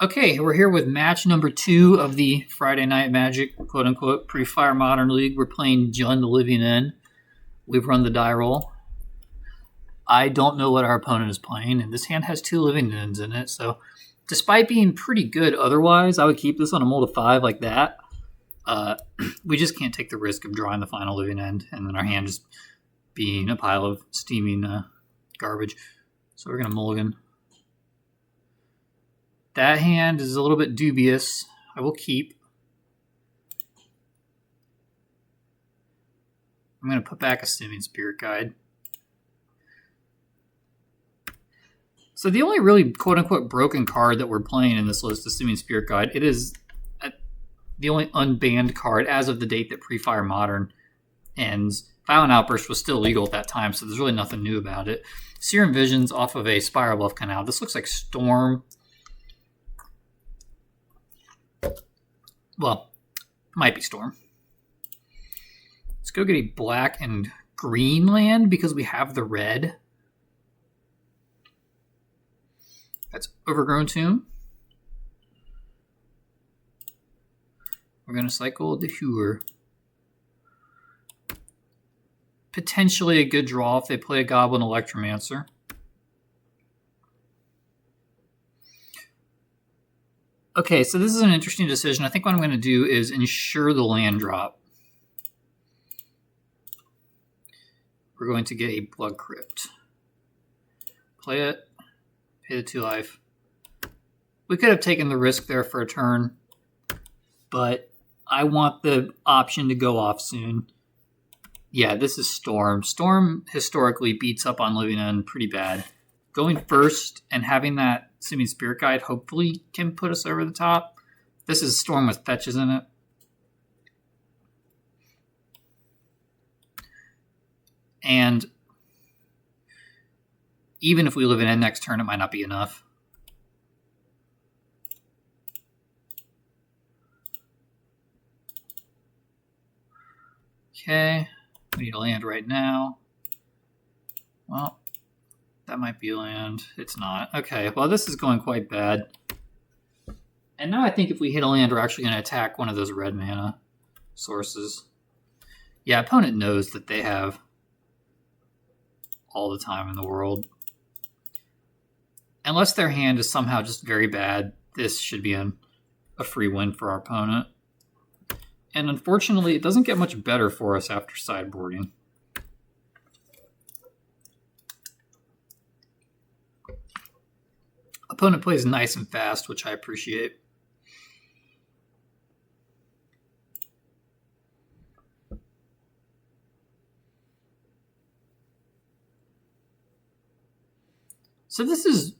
Okay, we're here with match number 2 of the Friday Night Magic, quote-unquote, Pre Fire Modern League. We're playing Jun the Living End. We've run the die roll. I don't know what our opponent is playing, and this hand has 2 Living Ends in it, so despite being pretty good otherwise, I would keep this on a mold of 5 like that. We just can't take the risk of drawing the final Living End, and then our hand just being a pile of steaming garbage. So we're going to mulligan. That hand is a little bit dubious. I will keep. I'm going to put back a Simian Spirit Guide. So the only really quote-unquote broken card that we're playing in this list is Simian Spirit Guide. It is the only unbanned card as of the date that Pre Fire Modern ends. Violent Outburst was still legal at that time, so there's really nothing new about it. Serum Visions off of a Spiral Bluff Canal. This looks like Storm. Well, might be Storm. Let's go get a black and green land because we have the red. That's Overgrown Tomb. We're going to cycle the Hewer. Potentially a good draw if they play a Goblin Electromancer. Okay, so this is an interesting decision. I think what I'm going to do is ensure the land drop. We're going to get a Blood Crypt. Play it. Pay the 2 life. We could have taken the risk there for a turn, but I want the option to go off soon. Yeah, this is Storm. Storm historically beats up on Living End pretty bad. Going first and having that Simian Spirit Guide hopefully can put us over the top. This is Storm with fetches in it. And even if we Living End next turn, it might not be enough. Okay, we need a land right now. Well, that might be land. It's not. Okay, well, this is going quite bad. And now I think if we hit a land, we're actually going to attack one of those red mana sources. Yeah, opponent knows that they have all the time in the world. Unless their hand is somehow just very bad, this should be a free win for our opponent. And unfortunately, it doesn't get much better for us after sideboarding. Opponent plays nice and fast, which I appreciate. So this is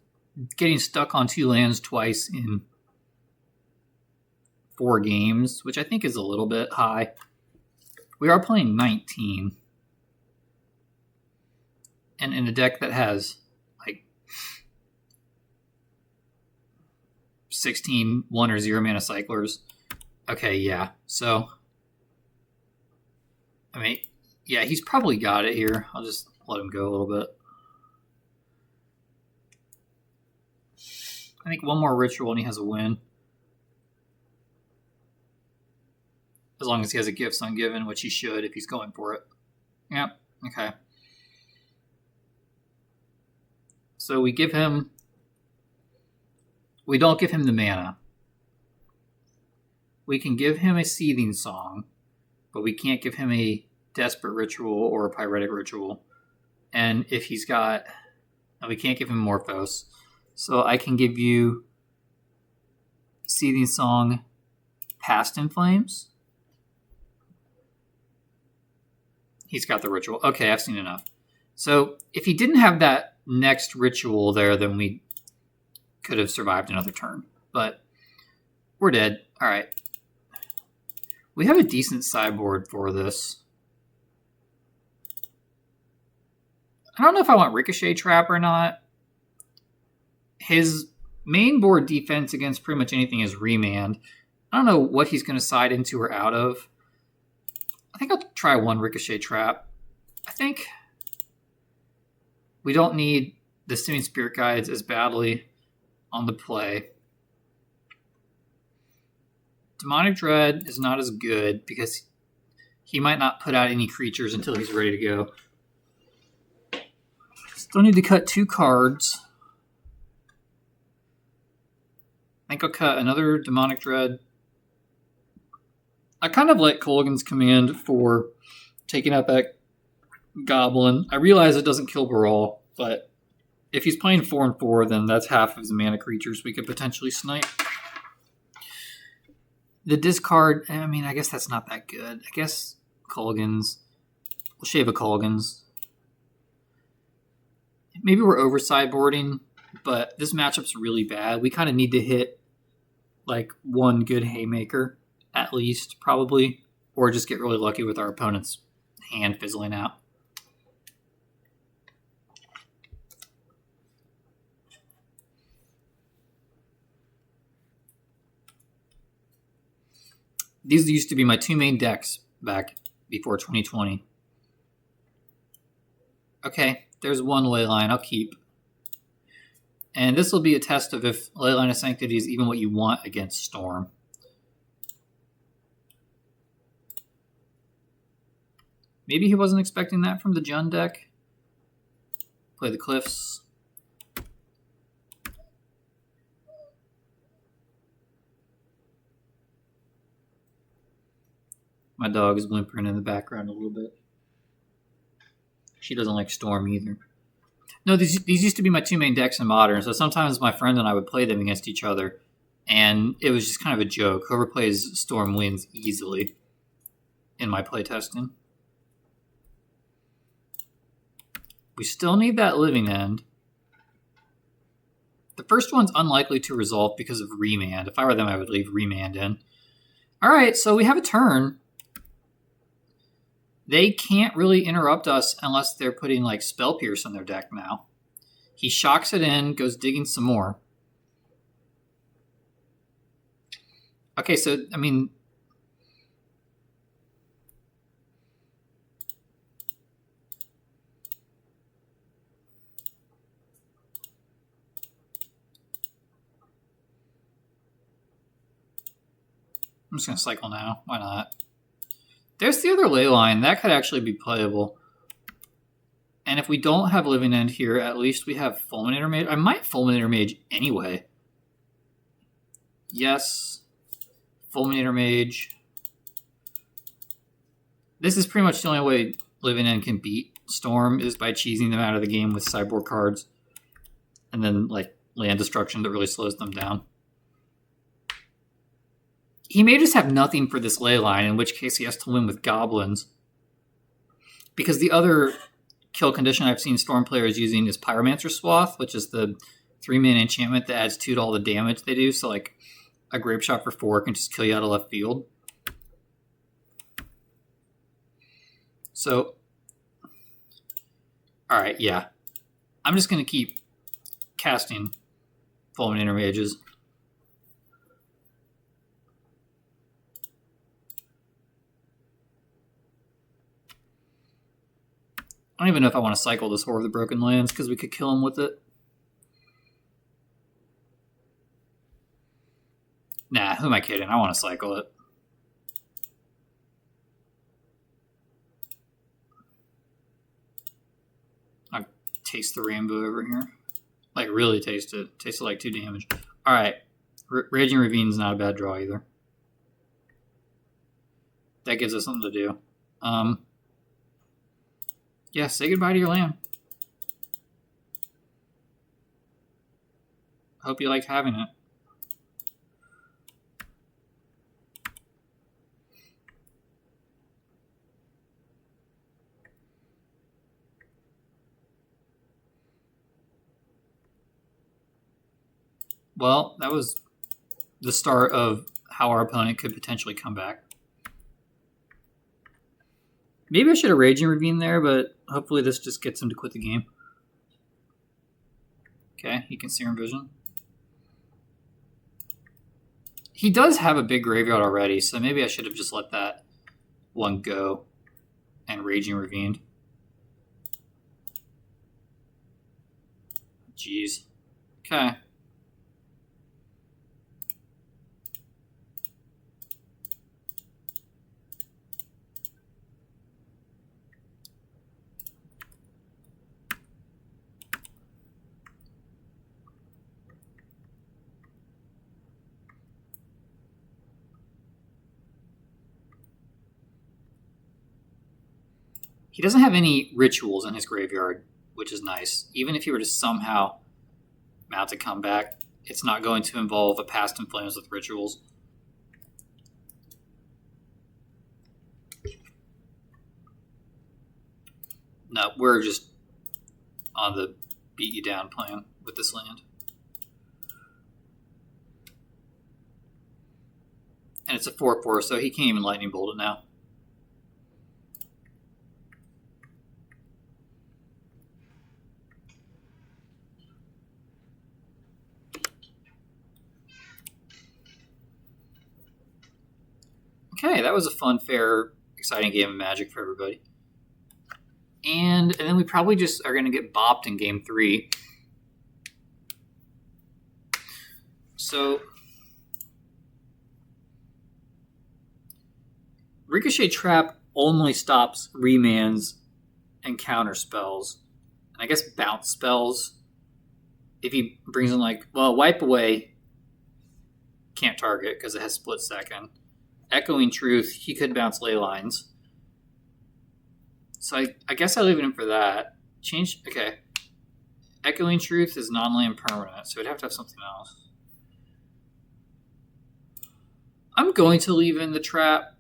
getting stuck on 2 lands twice in 4 games, which I think is a little bit high. We are playing 19. And in a deck that has like 16 1 or 0 mana cyclers. Okay, yeah. So, I mean, yeah, he's probably got it here. I'll just let him go a little bit. I think one more ritual and he has a win. As long as he has a Gifts Ungiven, which he should if he's going for it. Yep, okay. So we give him... We don't give him the mana. We can give him a Seething Song, but we can't give him a Desperate Ritual or a Pyretic Ritual. And if he's got... No, we can't give him Morphos. So I can give you Seething Song, Past in Flames. He's got the ritual. Okay, I've seen enough. So if he didn't have that next ritual there, then we could have survived another turn. But we're dead. All right. We have a decent sideboard for this. I don't know if I want Ricochet Trap or not. His main board defense against pretty much anything is Remand. I don't know what he's going to side into or out of. I think I'll try 1 Ricochet Trap. I think we don't need the Simian Spirit Guides as badly on the play. Demonic Dread is not as good because he might not put out any creatures until he's ready to go. Still need to cut 2 cards. I think I'll cut another Demonic Dread. I kind of like Kolaghan's Command for taking out that Goblin. I realize it doesn't kill Baral, but if he's playing 4 and 4, then that's half of his mana creatures we could potentially snipe. The discard, I mean, I guess that's not that good. I guess Kolaghan's. We'll shave a Kolaghan's. Maybe we're over sideboarding, but this matchup's really bad. We kind of need to hit like 1 good Haymaker, at least, probably, or just get really lucky with our opponent's hand fizzling out. These used to be my 2 main decks back before 2020. Okay, there's 1 Leyline I'll keep. And this will be a test of if Leyline of Sanctity is even what you want against Storm. Maybe he wasn't expecting that from the Jund deck. Play the Cliffs. My dog is whimpering in the background a little bit. She doesn't like Storm either. No, these used to be my 2 main decks in Modern, so sometimes my friend and I would play them against each other, and it was just kind of a joke. Whoever plays Storm wins easily in my playtesting. We still need that Living End. The first one's unlikely to resolve because of Remand. If I were them, I would leave Remand in. Alright, so we have a turn. They can't really interrupt us unless they're putting like Spell Pierce on their deck now. He shocks it in, goes digging some more. Okay, so, I mean... I'm just going to cycle now. Why not? There's the other Leyline. That could actually be playable. And if we don't have Living End here, at least we have Fulminator Mage. I might Fulminator Mage anyway. Yes. Fulminator Mage. This is pretty much the only way Living End can beat Storm is by cheesing them out of the game with sideboard cards. And then, like, land destruction that really slows them down. He may just have nothing for this Leyline, in which case he has to win with Goblins. Because the other kill condition I've seen Storm players using is Pyromancer Swath, which is the 3-mana enchantment that adds 2 to all the damage they do. So, like, a Grape Shot for 4 can just kill you out of left field. So, alright, yeah. I'm just going to keep casting Fulminator Mages. I don't even know if I want to cycle this Horror of the Broken Lands because we could kill him with it. Nah, who am I kidding? I want to cycle it. I'll taste the rainbow over here. Like, really taste it. Taste it like 2 damage. Alright. Raging Ravine's not a bad draw either. That gives us something to do. Yeah, say goodbye to your land. Hope you liked having it. Well, that was the start of how our opponent could potentially come back. Maybe I should have Raging Ravine there, but hopefully this just gets him to quit the game. Okay, he can Serum Vision. He does have a big graveyard already, so maybe I should have just let that one go and Raging Ravine. Jeez. Okay. He doesn't have any rituals in his graveyard, which is nice. Even if he were to somehow mount a comeback, it's not going to involve a Past in Flames with rituals. No, we're just on the beat you down plan with this land. And it's a 4/4, so he can't even lightning bolt it now. Okay, that was a fun, fair, exciting game of Magic for everybody. And then we probably just are going to get bopped in game 3. So Ricochet Trap only stops remands and counter spells. And I guess bounce spells. If he brings in Wipe Away can't target because it has split second. Echoing Truth, he could bounce Ley Lines. So I guess I leave it in for that. Okay. Echoing Truth is non-land permanent, so we'd have to have something else. I'm going to leave in the trap.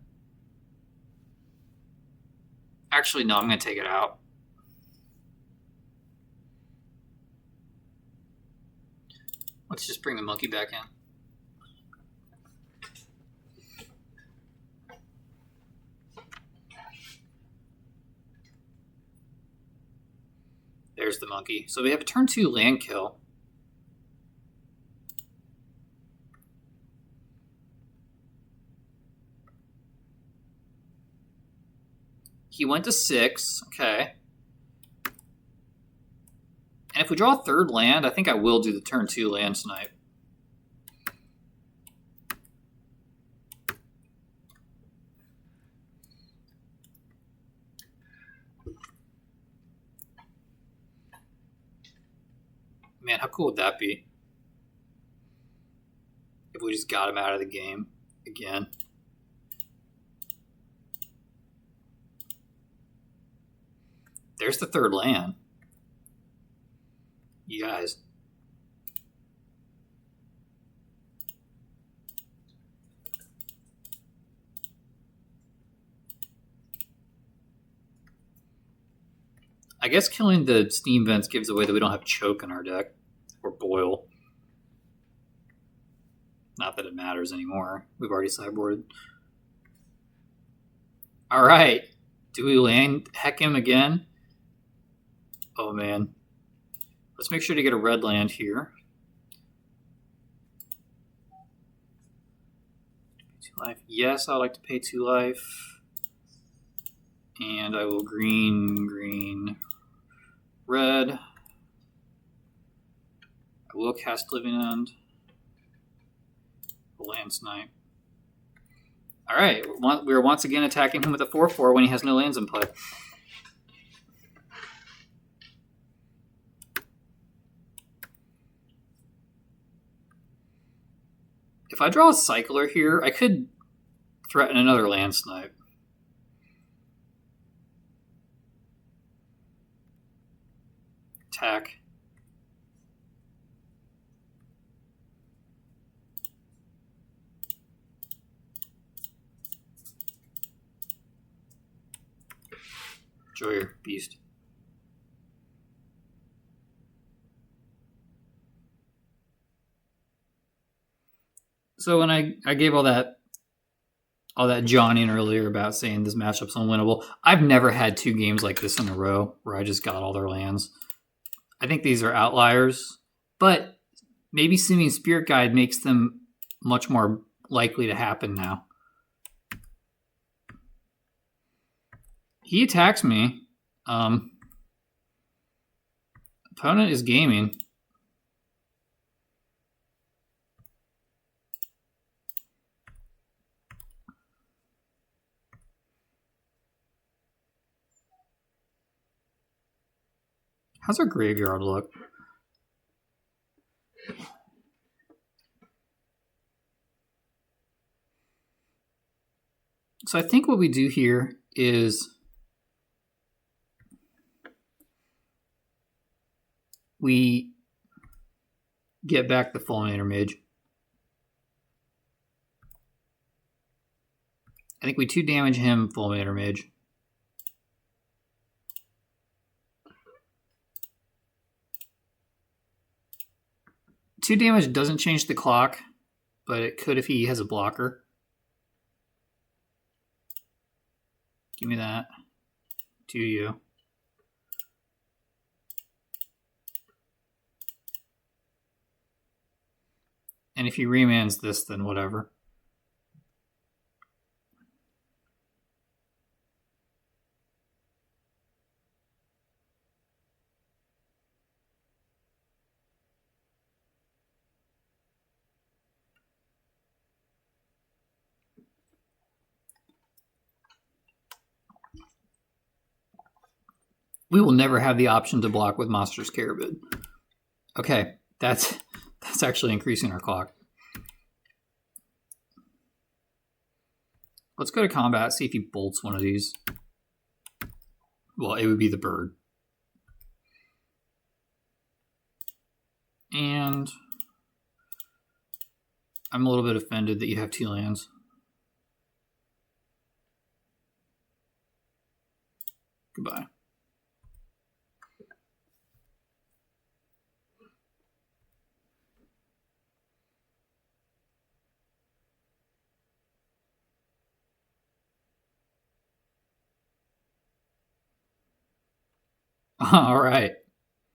Actually, no, I'm going to take it out. Let's just bring the monkey back in. There's the monkey. So we have a turn 2 land kill. He went to 6. Okay. And if we draw a third land, I think I will do the turn 2 land snipe. Man, how cool would that be? If we just got him out of the game again. There's the third land. You guys. I guess killing the Steam Vents gives away that we don't have Choke in our deck. Or Boil. Not that it matters anymore. We've already sideboarded. Alright. Do we land Heck him again? Oh man. Let's make sure to get a red land here. 2 life. Yes, I would like to pay 2 life. And I will green, red. I will cast Living End. Land Snipe. Alright, we're once again attacking him with a 4/4 when he has no lands in play. If I draw a Cycler here, I could threaten another land snipe. Attack. Joyer, Beast. So when I gave all that Johnny earlier about saying this matchup's unwinnable, I've never had 2 games like this in a row where I just got all their lands. I think these are outliers, but maybe Simian Spirit Guide makes them much more likely to happen now. He attacks me. Opponent is gaming. How's our graveyard look? So I think what we do here is we get back the Fulminator Mage. I think we 2 damage him, Fulminator Mage. Two damage doesn't change the clock, but it could if he has a blocker. Give me that. 2 you. And if he remands this, then whatever. We will never have the option to block with Monstrous Carabid. Okay, that's actually increasing our clock. Let's go to combat, see if he bolts one of these. Well, it would be the bird. And I'm a little bit offended that you have 2 lands. Goodbye. All right.